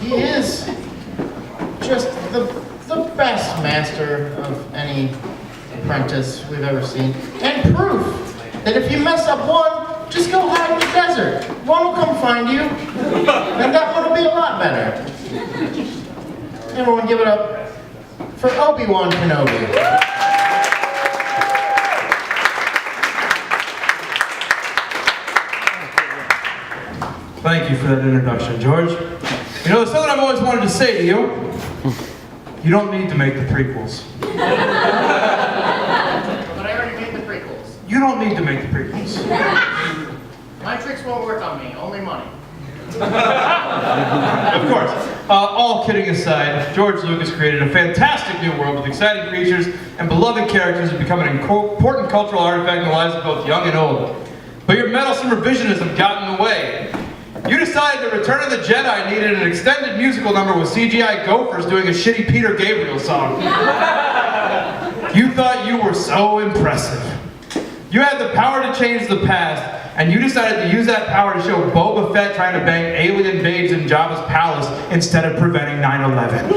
He is just the best master of any apprentice we've ever seen. And proof that if you mess up one, just go hide in the desert. One will come find you, and that one will be a lot better. Everyone give it up for Obi-Wan Kenobi. Thank you for that introduction, George. You know, there's something I've always wanted to say to you. You don't need to make the prequels. But I already made the prequels. You don't need to make the prequels. My tricks won't work on me, only money. Of course. All kidding aside, George Lucas created a fantastic new world with exciting creatures and beloved characters that become an important cultural artifact in the lives of both young and old. But your meddlesome revisionism got in the way. You decided that Return of the Jedi needed an extended musical number with CGI gophers doing a shitty Peter Gabriel song. You thought you were so impressive. You had the power to change the past, and you decided to use that power to show Boba Fett trying to bang alien babes in Jabba's palace instead of preventing 9/11.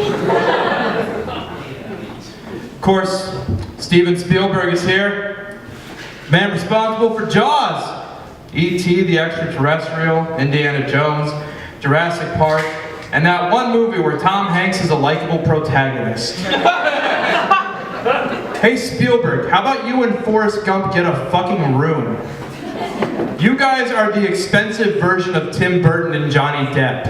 Of course, Steven Spielberg is here. Man responsible for Jaws, E.T. the Extraterrestrial, Indiana Jones, Jurassic Park, and that one movie where Tom Hanks is a likable protagonist. Hey Spielberg, how about you and Forrest Gump get a fucking room? You guys are the expensive version of Tim Burton and Johnny Depp.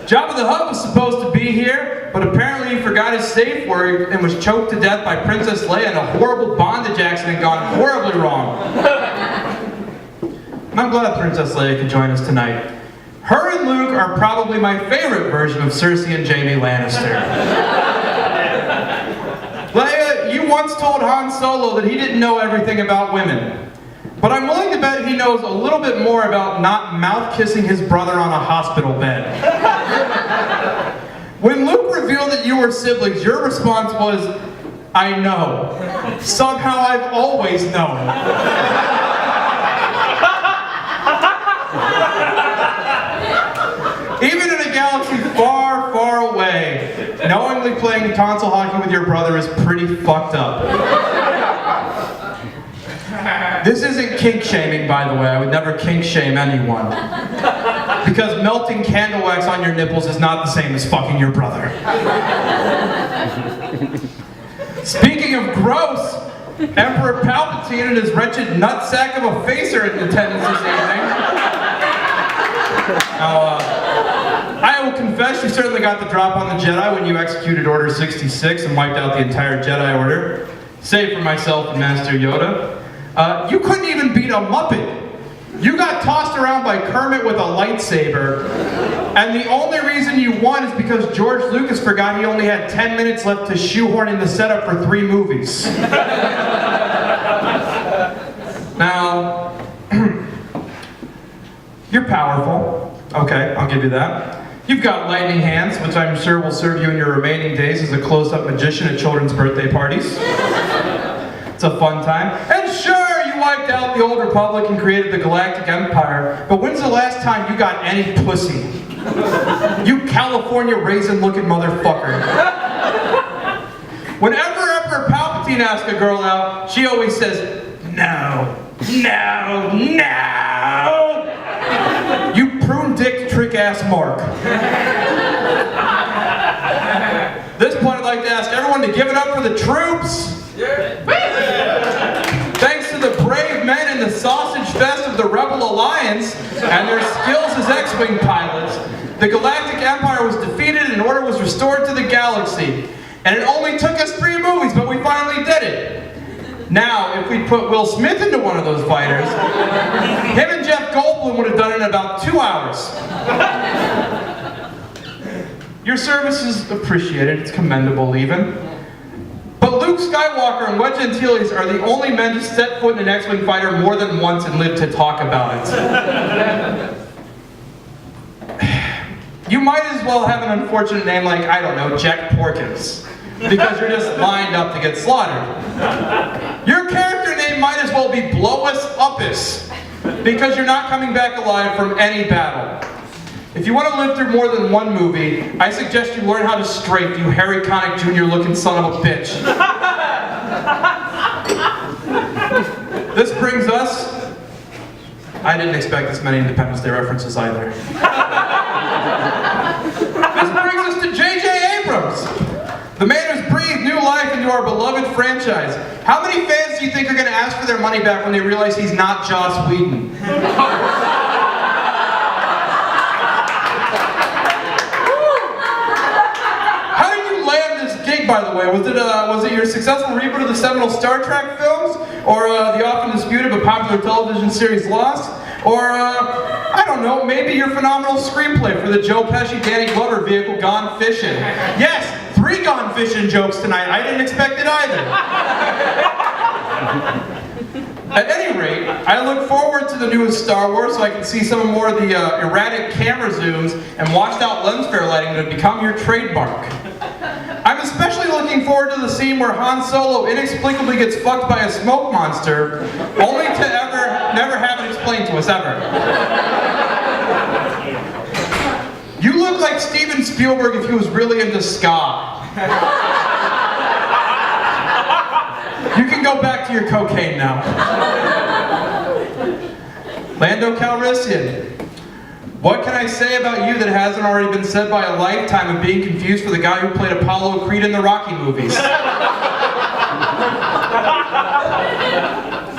Jabba the Hutt was supposed to be here, but apparently he forgot his safe word and was choked to death by Princess Leia in a horrible bondage accident gone horribly wrong. And I'm glad Princess Leia could join us tonight. Her and Luke are probably my favorite version of Cersei and Jaime Lannister. Leia, you once told Han Solo that he didn't know everything about women. But I'm willing to bet he knows a little bit more about not mouth-kissing his brother on a hospital bed. When Luke revealed that you were siblings, your response was, I know. Somehow I've always known. Even in a galaxy far, far away, knowingly playing console hockey with your brother is pretty fucked up. This isn't kink shaming, by the way. I would never kink shame anyone. Because melting candle wax on your nipples is not the same as fucking your brother. Speaking of gross, Emperor Palpatine and his wretched nutsack of a face are in attendance this evening. Now, I will confess you certainly got the drop on the Jedi when you executed Order 66 and wiped out the entire Jedi Order. Save for myself and Master Yoda. You couldn't even beat a Muppet. You got tossed around by Kermit with a lightsaber, and the only reason you won is because George Lucas forgot he only had 10 minutes left to shoehorn in the setup for 3 movies. Now, you're powerful. Okay, I'll give you that. You've got lightning hands, which I'm sure will serve you in your remaining days as a close-up magician at children's birthday parties. It's a fun time. And sure, you wiped out the old Republic and created the Galactic Empire, but when's the last time you got any pussy? You California raisin-looking motherfucker. Whenever Emperor Palpatine asks a girl out, she always says, no, no, no! You prune-dicked trick-ass mark. At this point, I'd like to ask everyone to give it up for the troops. Thanks to the brave men in the sausage fest of the Rebel Alliance and their skills as X-Wing pilots, the Galactic Empire was defeated and order was restored to the galaxy. And it only took us 3 movies, but we finally did it. Now, if we put Will Smith into one of those fighters, him and Jeff Goldblum would have done it in about 2 hours. Your service is appreciated, it's commendable even. But Luke Skywalker and Wedge Antilles are the only men to step foot in an X-Wing fighter more than once and live to talk about it. You might as well have an unfortunate name like, I don't know, Jack Porkins. Because you're just lined up to get slaughtered. Your character name might as well be Blow Us Uppus. Because you're not coming back alive from any battle. If you want to live through more than one movie, I suggest you learn how to strafe, you Harry Connick Jr. looking son of a bitch. This brings us... I didn't expect this many Independence Day references either. This brings us to J.J. Abrams, the man who's breathed new life into our beloved franchise. How many fans do you think are going to ask for their money back when they realize he's not Joss Whedon? How did you land this gig, by the way? Was it your successful reboot of the seminal Star Trek films? Or the often disputed but popular television series Lost? Or, I don't know, maybe your phenomenal screenplay for the Joe Pesci-Danny Glover vehicle Gone Fishing. Yes, 3 Gone Fishing jokes tonight. I didn't expect it either. At any rate, I look forward to the newest Star Wars so I can see some more of the erratic camera zooms and washed out lens flare lighting that have become your trademark. I'm especially looking forward to the scene where Han Solo inexplicably gets fucked by a smoke monster, only to never have it explained to us ever. You look like Steven Spielberg if he was really into ska. You can go back to your cocaine now. Lando Calrissian. What can I say about you that hasn't already been said by a lifetime of being confused for the guy who played Apollo Creed in the Rocky movies?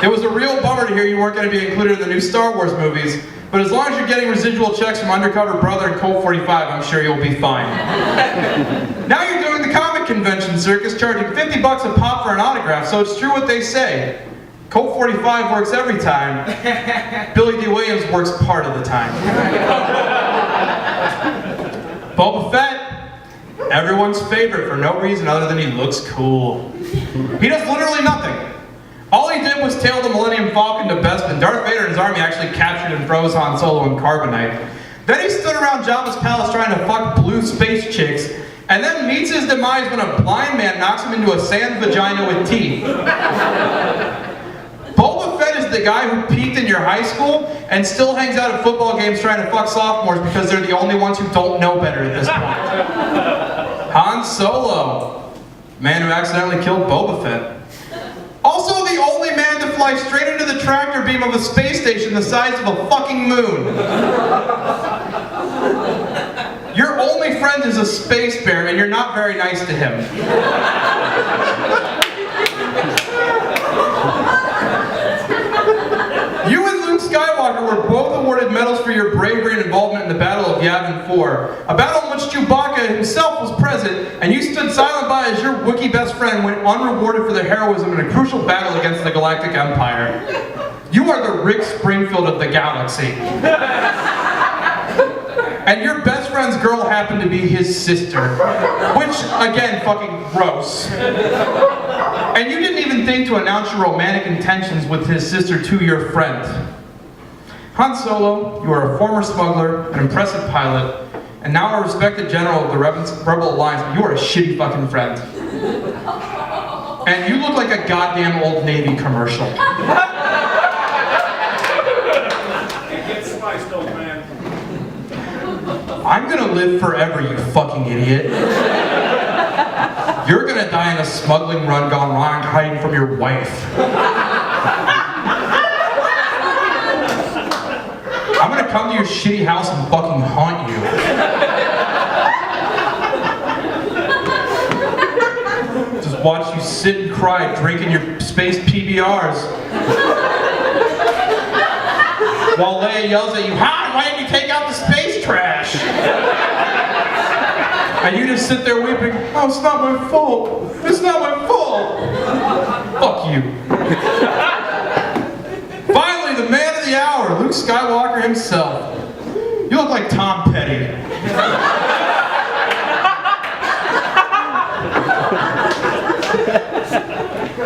It was a real bummer to hear you weren't going to be included in the new Star Wars movies, but as long as you're getting residual checks from Undercover Brother and Colt 45, I'm sure you'll be fine. Now you're doing the comic convention circus, charging $50 a pop for an autograph, so it's true what they say. Colt 45 works every time. Billy D. Williams works part of the time. Boba Fett, everyone's favorite for no reason other than he looks cool. He does literally nothing. All he did was tail the Millennium Falcon to Bespin. Darth Vader and his army actually captured and froze Han Solo in carbonite. Then he stood around Jabba's palace trying to fuck blue space chicks, and then meets his demise when a blind man knocks him into a sand vagina with teeth. Boba Fett is the guy who peaked in your high school and still hangs out at football games trying to fuck sophomores because they're the only ones who don't know better at this point. Han Solo, man who accidentally killed Boba Fett. Also the only man to fly straight into the tractor beam of a space station the size of a fucking moon. Your only friend is a space bear and you're not very nice to him. You and Luke Skywalker were both awarded medals for your bravery and involvement in the Battle of Yavin 4, a battle in which Chewbacca himself was present, and you stood silent by as your Wookiee best friend went unrewarded for their heroism in a crucial battle against the Galactic Empire. You are the Rick Springfield of the galaxy. And your best friend's girl happened to be his sister, which, again, fucking gross. And you didn't even think to announce your romantic intentions with his sister to your friend. Han Solo, you are a former smuggler, an impressive pilot, and now a respected general of the Rebel Alliance, but you are a shitty fucking friend. And you look like a goddamn Old Navy commercial. I'm gonna live forever, you fucking idiot. You're gonna die in a smuggling run gone wrong hiding from your wife. I'm gonna come to your shitty house and fucking haunt you. Just watch you sit and cry drinking your space PBRs. While Leia yells at you, Han, why didn't you take out the space trash? And you just sit there weeping, oh, it's not my fault. It's not my fault. Fuck you. Finally, the man of the hour, Luke Skywalker himself. You look like Tom Petty.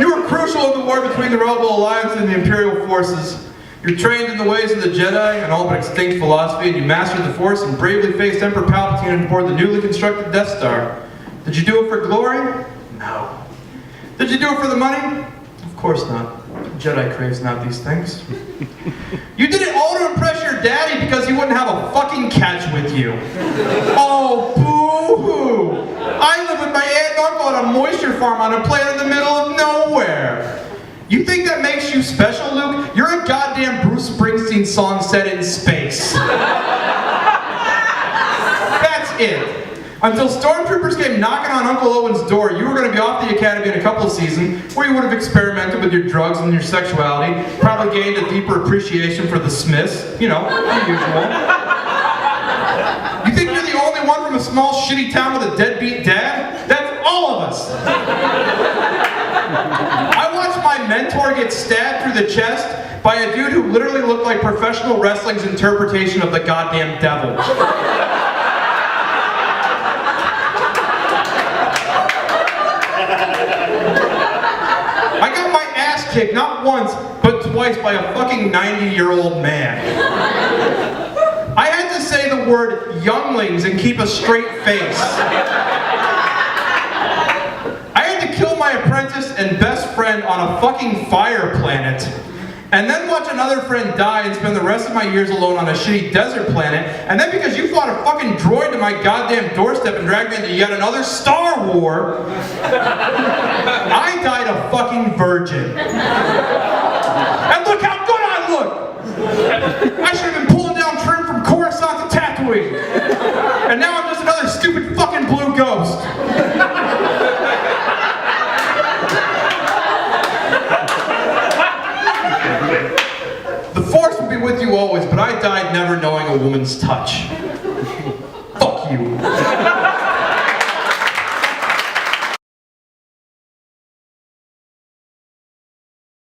You were crucial in the war between the Rebel Alliance and the Imperial forces. You're trained in the ways of the Jedi and all but extinct philosophy, and you mastered the Force and bravely faced Emperor Palpatine aboard the newly constructed Death Star. Did you do it for glory? No. Did you do it for the money? Of course not. Jedi craves not these things. You did it all to impress your daddy because he wouldn't have a fucking catch with you. Oh, boo-hoo! I live with my aunt and uncle on a moisture farm on a planet in the middle of nowhere. You think that makes you special, Luke? You're a goddamn Bruce Springsteen song set in space. That's it. Until stormtroopers came knocking on Uncle Owen's door, you were going to be off the academy in a couple of seasons, where you would have experimented with your drugs and your sexuality, probably gained a deeper appreciation for the Smiths, you know, the usual. You think you're the only one from a small shitty town with a deadbeat dad? That's all of us. I watched my mentor get stabbed through the chest by a dude who literally looked like professional wrestling's interpretation of the goddamn devil. I got my ass kicked not once, but twice by a fucking 90-year-old man. I had to say the word younglings and keep a straight face. I had to kill my apprentice and best friend on a fucking fire planet, and then watch another friend die and spend the rest of my years alone on a shitty desert planet, and then because you fought a fucking droid to my goddamn doorstep and dragged me into yet another Star War, I died a fucking virgin. And look how good I look! I should have been pulling down trim from Coruscant to Tatooine. And now I'm just another stupid fucking blue ghost. The Force will be with you always, but I died never knowing a woman's touch.